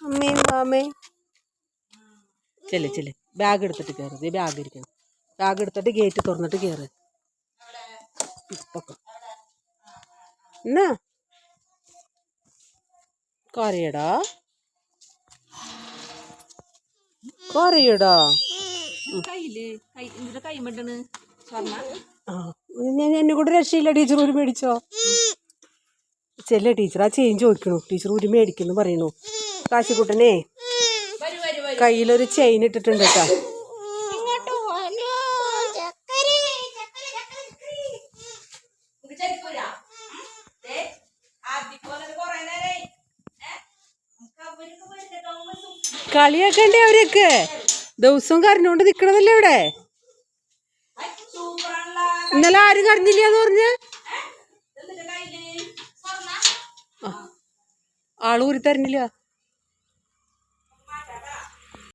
അമ്മയും മാമയും ചെല്ല് ചെല്ല്. ബാഗ് എടുത്തിട്ട് കയറി. ബാഗ് ഇരിക്കണം. ബാഗ് എടുത്തിട്ട് ഗേറ്റ് തുറന്നിട്ട് കയറ്. എന്നാ കരയടാ കരയടാ. എന്നെ കൂടെ രക്ഷയില്ല. ടീച്ചർ ഒരു മേടിച്ചോ? ചെല്ല ടീച്ചർ ആ ചെയിൻ ചോദിക്കണു. ടീച്ചർ ഒരു മേടിക്കുന്നു പറയണു. കാശിക്കുട്ടനെ കയ്യിലൊരു ചെയിൻ ഇട്ടിട്ടുണ്ട് കേട്ടോ. കളിയാക്കണ്ടേ അവരൊക്കെ? ദിവസവും കരഞ്ഞോണ്ട് നിക്കണതല്ലേ ഇവിടെ. ഇന്നലെ ആരും കരഞ്ഞില്ലാന്ന് പറഞ്ഞ ആള് ഊരി തരണില്ല.